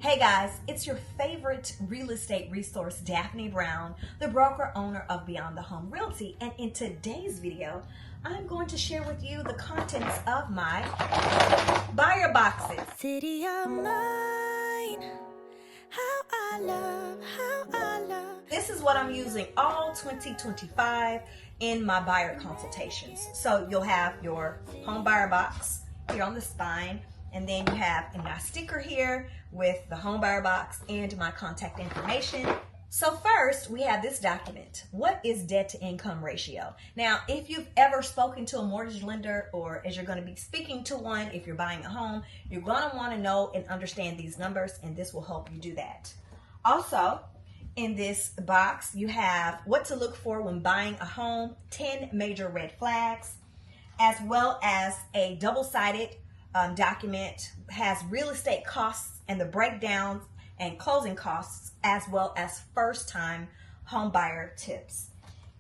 Hey guys, it's your favorite real estate resource, Daphne Brown, the broker owner of Beyond the Home Realty. And in today's video, I'm going to share with you the contents of my buyer boxes. City of mine, how I love. This is what I'm using all 2025 in my buyer consultations. So you'll have your home buyer box here on the spine, and then you have a nice sticker here with the home buyer box and my contact information. So first, we have this document. What is debt to income ratio? Now, if you've ever spoken to a mortgage lender, or as you're going to be speaking to one if you're buying a home, you're going to want to know and understand these numbers, and this will help you do that. Also, in this box, you have what to look for when buying a home, 10 major red flags, as well as a double-sided document, has real estate costs and the breakdowns and closing costs, as well as first-time home buyer tips.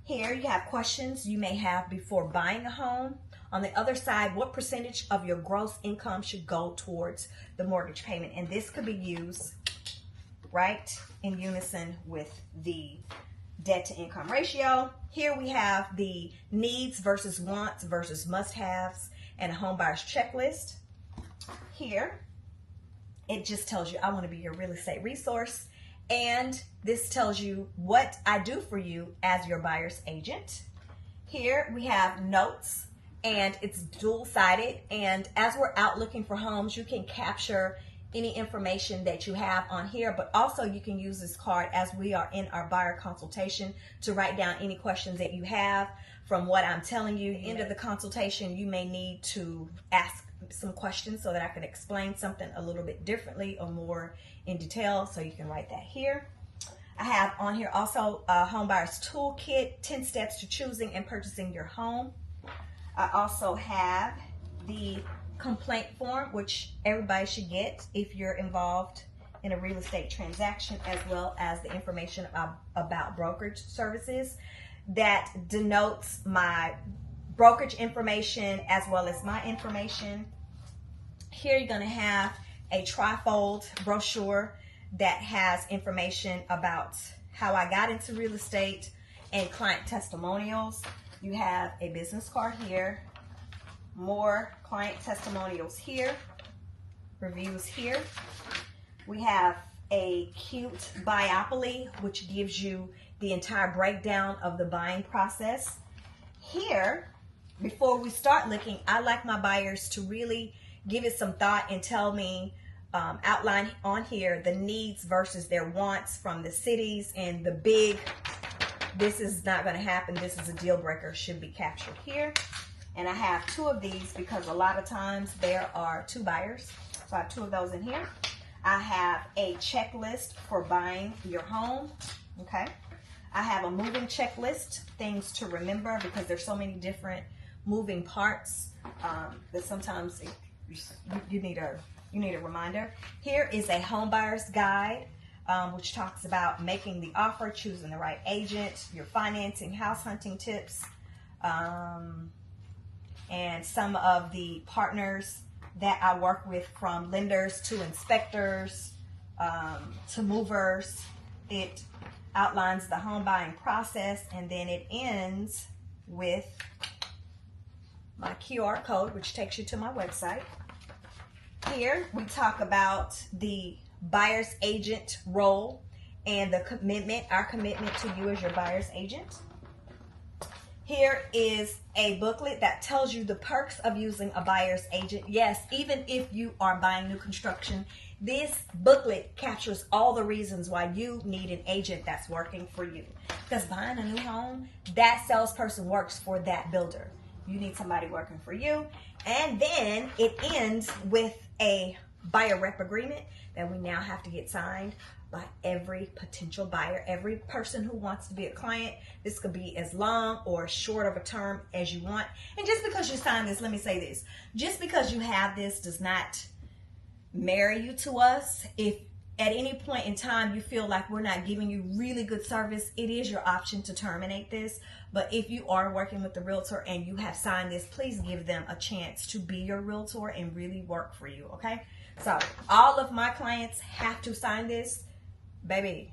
Here you have questions you may have before buying a home. On the other side, what percentage of your gross income should go towards the mortgage payment? And this could be used right in unison with the debt to income ratio. Here we have the needs versus wants versus must-haves and a home buyer's checklist. Here, it just tells you I want to be your real estate resource, and this tells you what I do for you as your buyer's agent. Here we have notes, and it's dual-sided, and as we're out looking for homes, you can capture any information that you have on here, but also you can use this card as we are in our buyer consultation to write down any questions that you have from what I'm telling you. At the end of the consultation, you may need to ask some questions so that I can explain something a little bit differently or more in detail, so you can write that here. I have on here also a home buyer's toolkit, 10 steps to choosing and purchasing your home. I also have the complaint form, which everybody should get if you're involved in a real estate transaction, as well as the information about brokerage services that denotes my brokerage information as well as my information. Here you're going to have a trifold brochure that has information about how I got into real estate and client testimonials. You have a business card here, more client testimonials here, reviews here. We have a cute biopoly, which gives you the entire breakdown of the buying process. Here, before we start looking, I like my buyers to really give it some thought and tell me, outline on here the needs versus their wants from the cities, and the big, this is not going to happen, this is a deal breaker, should be captured here. And I have two of these because a lot of times there are two buyers, so I have two of those in here. I have a checklist for buying your home, okay? I have a moving checklist, things to remember, because there's so many different moving parts that sometimes you need a reminder. Here is a home buyer's guide, which talks about making the offer, choosing the right agent, your financing, house hunting tips, and some of the partners that I work with, from lenders to inspectors to movers. It outlines the home buying process, and then it ends with my QR code, which takes you to my website. Here we talk about the buyer's agent role and the commitment, our commitment to you as your buyer's agent. Here is a booklet that tells you the perks of using a buyer's agent. Yes, even if you are buying new construction, this booklet captures all the reasons why you need an agent that's working for you. Because buying a new home, that salesperson works for that builder. You need somebody working for you. And then it ends with a buyer rep agreement that we now have to get signed by every potential buyer, every person who wants to be a client. This could be as long or short of a term as you want. And just because you sign this, let me say this, just because you have this does not marry you to us. If at any point in time you feel like we're not giving you really good service, it is your option to terminate this. But if you are working with the realtor and you have signed this, please give them a chance to be your realtor and really work for you, okay? So all of my clients have to sign this. Baby,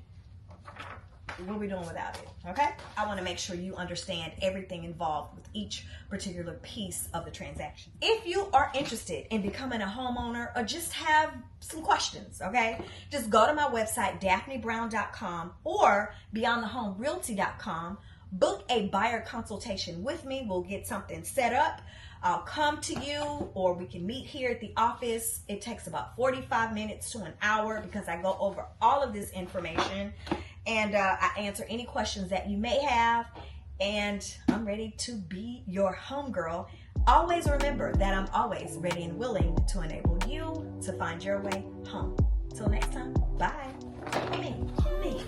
what are we doing without it? Okay? I want to make sure you understand everything involved with each particular piece of the transaction. If you are interested in becoming a homeowner or just have some questions, okay, just go to my website, daphnebrown.com or beyondthehomerealty.com. Book a buyer consultation with me. We'll get something set up. I'll come to you, or we can meet here at the office. It takes about 45 minutes to an hour because I go over all of this information and I answer any questions that you may have. And I'm ready to be your homegirl. Always remember that I'm always ready and willing to enable you to find your way home. Till next time, bye. Me.